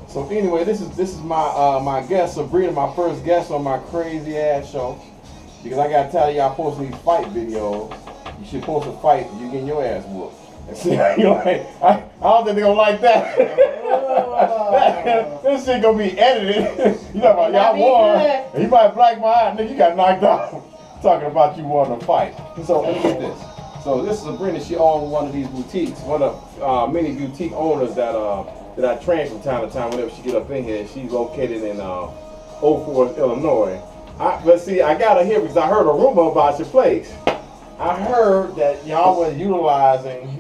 So anyway, this is my my guest, Sabrina, my first guest on my crazy ass show. Because I gotta tell y'all posting these fight videos. You should post a fight, you getting your ass whooped. See, you like, I don't think they're gonna like that. This shit gonna be edited. You know about y'all won. And you might black my eye, nigga, you got knocked out. Talking about you won a fight. So look at this. So this is Sabrina, she owns one of these boutiques, one of many boutique owners that I train from time to time whenever she get up in here. She's located in Oak Forest, Illinois. Let's see, I got her here because I heard a rumor about your place. I heard that y'all was utilizing.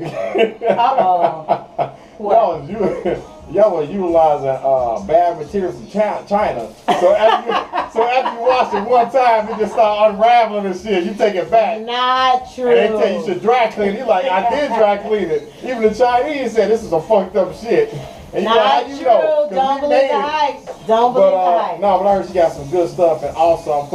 Y'all was utilizing bad materials from China. So after you wash it one time, it just start unraveling and shit. You take it back. Not true. And they tell you should dry clean it. You're like, I did dry clean it. Even the Chinese said this is a fucked up shit. And not like, how you true. know? Don't believe the hype. Don't believe the hype. No, but I heard she got some good stuff, and also I'm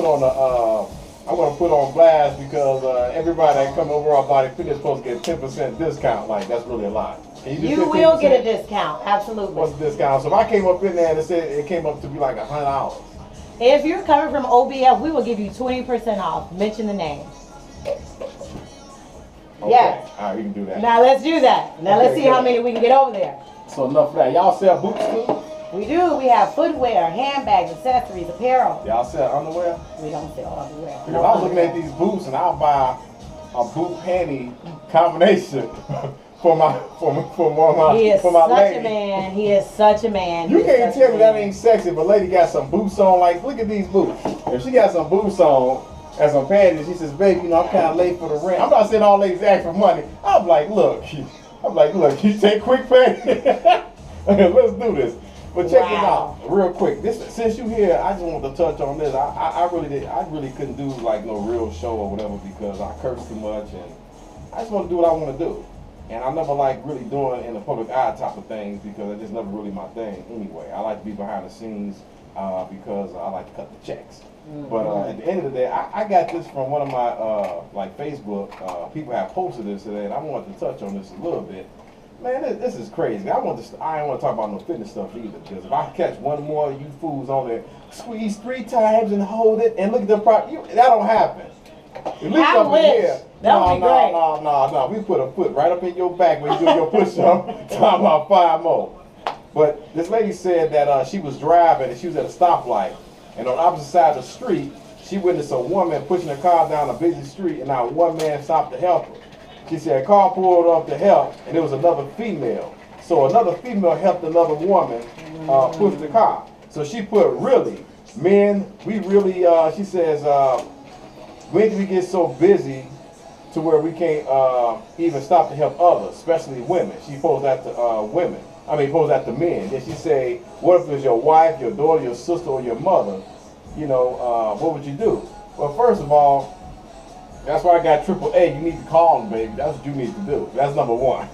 gonna put on blast because everybody that come over our body fitness supposed to get 10% discount. Like that's really a lot. You will get a discount, absolutely. What's the discount? So if I came up in there and it said it came up to be like $100. If you're coming from OBF, we will give you 20% off. Mention the name. Okay. Yes. All right, we can do that. Now let's do that. Now let's see how many we can get over there. So enough of that. Y'all sell boots too? We do. We have footwear, handbags, accessories, apparel. Y'all sell underwear? We don't sell underwear. Because I was looking at these boots and I'll buy a boot panty combination for my He is for my such lady. a man. He is such a man. You He is can't such tell a me man. that ain't sexy, but lady got some boots on. Like, look at these boots. If she got some boots on and some panties, she says, baby, you know, I'm kind of late for the rent. I'm not saying all ladies ask for money. I'm like, look, you take quick pay. Let's do this. But check this out, real quick. Since you here, I just wanted to touch on this. I really couldn't do like no real show or whatever because I curse too much, and I just want to do what I want to do. And I never like really doing in the public eye type of things because it's just never really my thing anyway. I like to be behind the scenes because I like to cut the checks. But at the end of the day, I got this from one of my like Facebook. People have posted this today, and I wanted to touch on this a little bit. Man, this is crazy. I ain't want to talk about no fitness stuff either because if I catch one more of you fools on there, squeeze 3 times and hold it and look at the that don't happen. At least I over wish. here. That would be great. No. We put a foot right up in your back when you do your push-up. Talking about 5 more. But this lady said that she was driving and she was at a stoplight, and on the opposite side of the street, she witnessed a woman pushing a car down a busy street, and now one man stopped to help her. She said a car pulled up to help, and there was another female. So another female helped another woman push the car. So she put, really, men, we really, she says, when did we get so busy to where we can't even stop to help others, especially women? She posed that to women. Posed that to men. Then she say, what if it was your wife, your daughter, your sister, or your mother? You know, what would you do? Well, first of all, that's why I got AAA. You need to call them, baby. That's what you need to do. That's number one.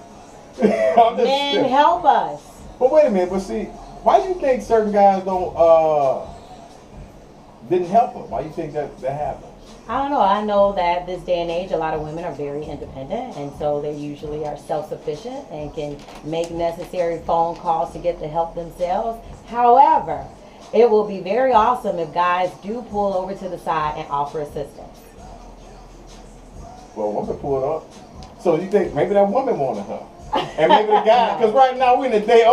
Men, help us. But wait a minute. But see, why do you think certain guys didn't help her? Why do you think that happened? I don't know. I know that this day and age, a lot of women are very independent, and so they usually are self-sufficient and can make necessary phone calls to get the help themselves. However, it will be very awesome if guys do pull over to the side and offer assistance. Well, woman pulled up. So you think maybe that woman wanted her? And maybe the guy, because right now we're in a day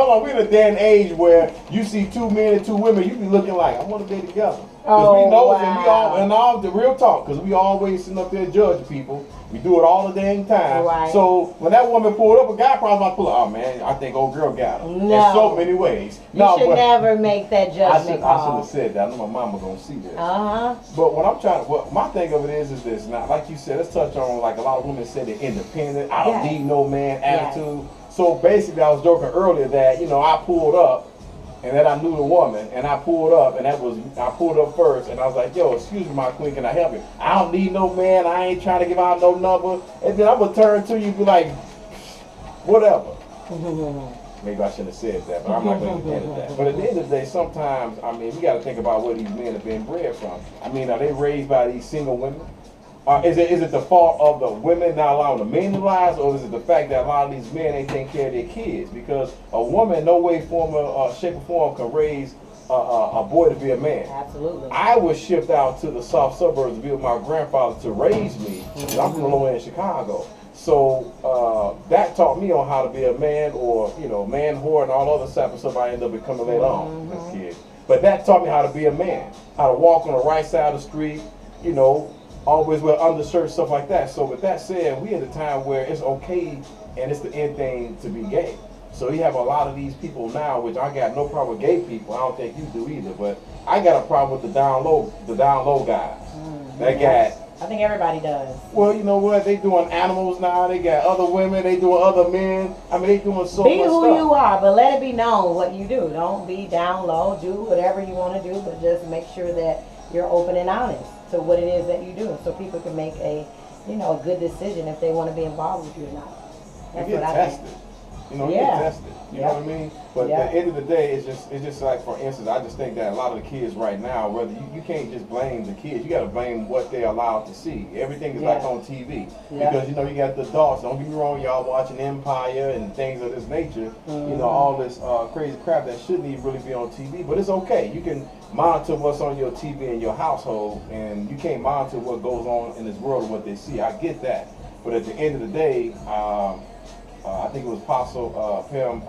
and age where you see 2 men and 2 women, you be looking like, I want to be together. Because we know it, and all the real talk, because we always sitting up there judging people. We do it all the dang time. Right. So when that woman pulled up, a guy probably might pull up, oh man, I think old girl got her. No. In so many ways. You should never make that judgment I should call. have said that. I know my mama gonna see this. Uh-huh. But what I'm trying to, my thing of it is this. Now, like you said, let's touch on, like a lot of women say they're independent. I don't need no man attitude. So basically, I was joking earlier that, you know, I pulled up, and then I knew the woman, and I pulled up, and I pulled up first, and I was like, yo, excuse me, my queen, can I help you? I don't need no man, I ain't trying to give out no number. And then I'm going to turn to you and be like, whatever. Maybe I shouldn't have said that, but I'm not going to get into that. But at the end of the day, sometimes, we got to think about where these men have been bred from. Are they raised by these single women? Is it the fault of the women not allowing the men to rise, or is it the fact that a lot of these men ain't taking care of their kids? Because a woman, no way, form, shape, or form, can raise a boy to be a man. Absolutely. I was shipped out to the soft suburbs to be with my grandfather to raise me. I'm from the lower end of Chicago. So that taught me on how to be a man, or man whore and all other type of stuff I ended up becoming later on as a kid. But that taught me how to be a man, how to walk on the right side of the street, always wear undershirts, stuff like that. So with that said, we at a time where it's okay and it's the end thing to be gay. So you have a lot of these people now, which I got no problem with gay people. I don't think you do either, but I got a problem with the down low guys. That got. I think everybody does. Well, you know what? They doing animals now. They got other women. They doing other men. I mean, they doing so much stuff. Be who you are, but let it be known what you do. Don't be down low. Do whatever you want to do, but just make sure that you're open and honest to what it is that you do, so people can make a good decision if they want to be involved with you or not. That's you get what tested. I think. You get tested. You know what I mean? But at the end of the day, it's just like, for instance, I just think that a lot of the kids right now, whether you can't just blame the kids, you got to blame what they're allowed to see. Everything is like on TV. Because, you got the adults, don't get me wrong, y'all watching Empire and things of this nature, all this crazy crap that shouldn't even really be on TV. But it's okay. You can monitor what's on your TV in your household, and you can't monitor what goes on in this world and what they see. I get that. But at the end of the day, I think it was Apostle Pam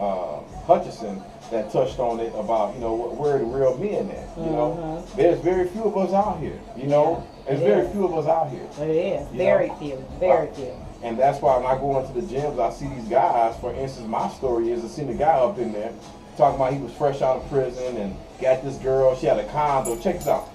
Hutchinson that touched on it about, where are the real men at? There's very few of us out here, There's very few of us out here. It is. Very few. Very few. And that's why when I go into the gyms, I see these guys. For instance, my story is I seen a guy up in there talking about he was fresh out of prison and got this girl. She had a condo. Check this out.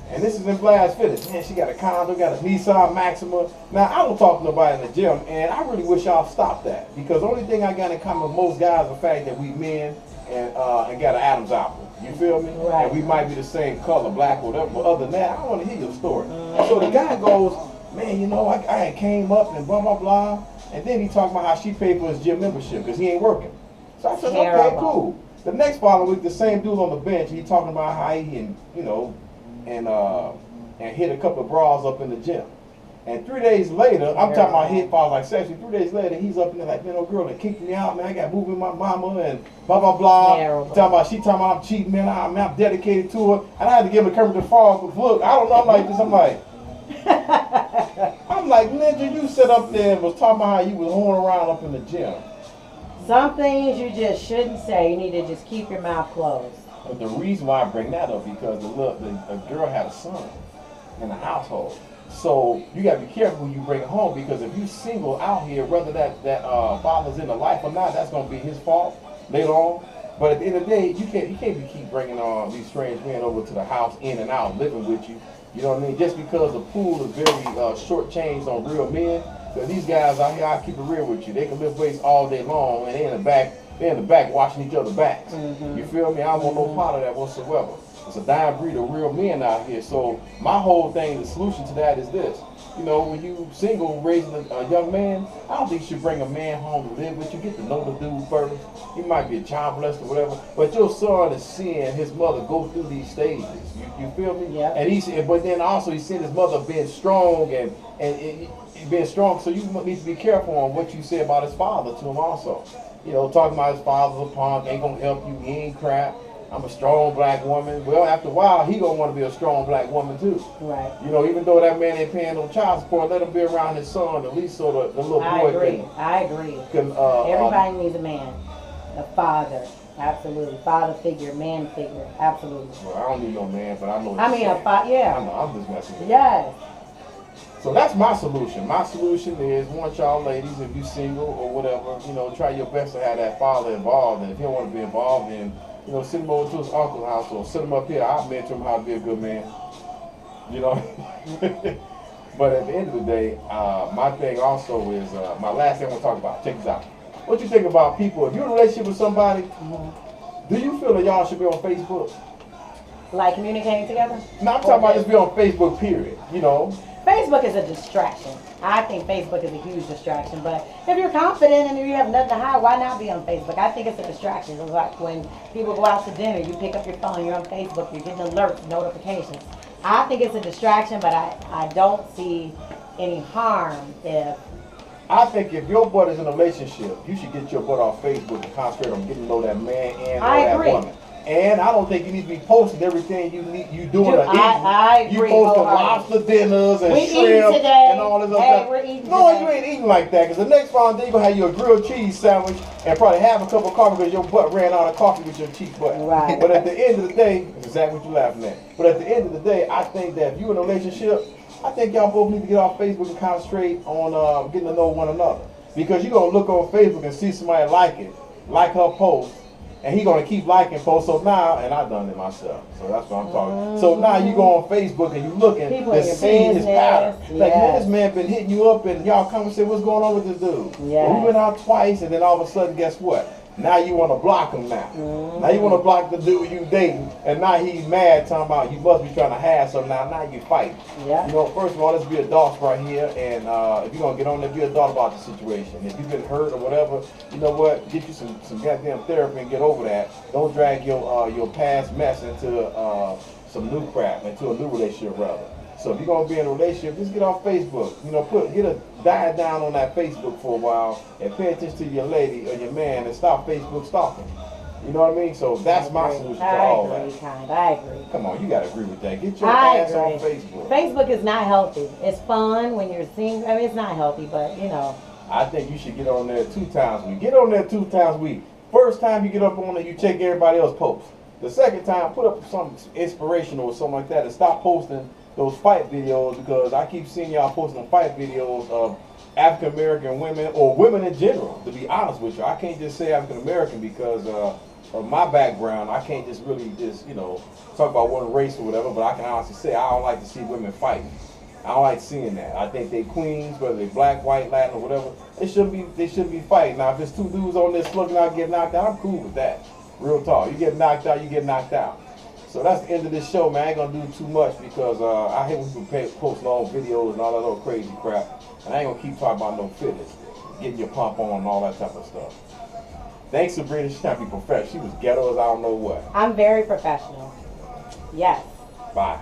And this is in Blast Fitness. Man, she got a condo, got a Nissan Maxima. Now, I don't talk to nobody in the gym, and I really wish y'all stop that. Because the only thing I got in common with most guys is the fact that we men and got an Adam's apple. You feel me? Right. And we might be the same color, black or whatever. But other than that, I don't want to hear your story. So the guy goes, man, I came up and blah, blah, blah. And then he talking about how she paid for his gym membership because he ain't working. So I said, okay, cool. The next following week, the same dude on the bench, he talking about how he, and hit a couple of bras up in the gym. And 3 days later, I'm talking about hit falls like sexually. 3 days later, he's up in there like, man, no girl that kicked me out, man. I got moved with my mama and blah, blah, blah. She talking about I'm cheating, man. I'm dedicated to her. And I had to give him a Kermit the Frog look. I don't know. I'm like this. I'm like, Ninja, you sit up there and was talking about how you was hoeing around up in the gym. Some things you just shouldn't say. You need to just keep your mouth closed. But the reason why I bring that up because the girl had a son in the household. So you gotta be careful when you bring it home, because if you single out here, whether that father's in the life or not, that's gonna be his fault later on. But at the end of the day, you can't keep bringing these strange men over to the house, in and out, living with you. You know what I mean? Just because the pool is very short changed on real men. Because these guys out here, I'll keep it real with you. They can lift weights all day long, and they're in the back washing each other's backs. You feel me? I don't want no part of that whatsoever. It's a dying breed of real men out here. So my whole thing, the solution to that is this. When you single raising a young man, I don't think you should bring a man home to live with you. Get to know the dude first. He might be a child molester or whatever, but your son is seeing his mother go through these stages. You feel me? Yeah. And but then also he's seeing his mother being strong and being strong. So you need to be careful on what you say about his father to him also. Talking about his father's a punk, ain't gonna help you, he ain't crap. I'm a strong black woman. Well, after a while, he gonna want to be a strong black woman too. Right. Even though that man ain't paying no child support, let him be around his son at least, so the little boy I agree. Can, everybody needs a man, a father. Absolutely. Father figure, man figure. Absolutely. Well, I don't need no man, but I know. a father. Yeah. I know. I'm just messing with you. Yes. So that's my solution. My solution is, want y'all ladies, if you single or whatever, try your best to have that father involved. And if he don't want to be involved, then send him over to his uncle's house or send him up here. I'll mentor him how to be a good man. But at the end of the day, my thing also is, my last thing I want to talk about. Check this out. What you think about people? If you're in a relationship with somebody, do you feel that y'all should be on Facebook? Like communicating together? No, I'm talking about just be on Facebook, period. Facebook is a distraction. I think Facebook is a huge distraction, but if you're confident and you have nothing to hide, why not be on Facebook? I think it's a distraction. It's like when people go out to dinner, you pick up your phone, you're on Facebook, you're getting alerts, notifications. I think it's a distraction, but I don't see any harm if I think if your butt is in a relationship, you should get your butt off Facebook and concentrate on getting to know that man and I that agree. woman. And I don't think you need to be posting everything you doing or eating. I You agree posting wholeheartedly. lobster dinners and We eating shrimp today. and all this other Hey, stuff. we're eating No, today. you ain't eating like that. Because the next day you're going to have you a grilled cheese sandwich and probably have a cup of coffee because your butt ran out of coffee with your cheap butt. Right. But at the end of the day, that's exactly what you're laughing at. But at the end of the day, I think that if you're in a relationship, I think y'all both need to get off Facebook and concentrate on getting to know one another. Because you're going to look on Facebook and see somebody like her post, and he's going to keep liking posts. So now, and I've done it myself, so that's what I'm talking. So now you go on Facebook and you looking People to in your see his business. pattern. Like, man, Yes. this man been hitting you up and y'all conversate, what's going on with this dude? Yes. Well, we went out twice, and then all of a sudden, guess what? Now you want to block him now. Now you want to block the dude you dating, and now he's mad, talking about you must be trying to have something. Now you fighting. Yeah. You know, first of all, let's be adults right here, and if you're gonna get on there, be adult about the situation. If you've been hurt or whatever, you know what? Get you some goddamn therapy and get over that. Don't drag your past mess into some new crap, into a new relationship rather. So if you're gonna be in a relationship, just get off Facebook. You know, dive down on that Facebook for a while and pay attention to your lady or your man and stop Facebook stalking. You know what I mean? So that's my solution to all I agree, that. kind. I agree. Come on, you gotta agree with that. Get your I ass on agree. Facebook. Facebook is not healthy. It's fun when you're seeing. I mean, it's not healthy, but you know. I think you should get on there 2 times a week. Get on there 2 times a week. First time you get up on it, you check everybody else's posts. The second time, put up something inspirational or something like that, and stop posting those fight videos, because I keep seeing y'all posting fight videos of African American women or women in general. To be honest with you, I can't just say African American because of my background. I can't just really talk about one race or whatever. But I can honestly say I don't like to see women fighting. I don't like seeing that. I think they queens, whether they black, white, Latin, or whatever. They shouldn't be fighting. Now, if it's 2 dudes on there slugging out, getting knocked out, I'm cool with that. Real talk. You get knocked out, you get knocked out. So that's the end of this show, man. I ain't gonna do too much because I hate when people post long videos and all that little crazy crap. And I ain't gonna keep talking about no fitness, getting your pump on and all that type of stuff. Thanks, Sabrina. She's trying to be professional. She was ghetto as I don't know what. I'm very professional. Yes. Bye.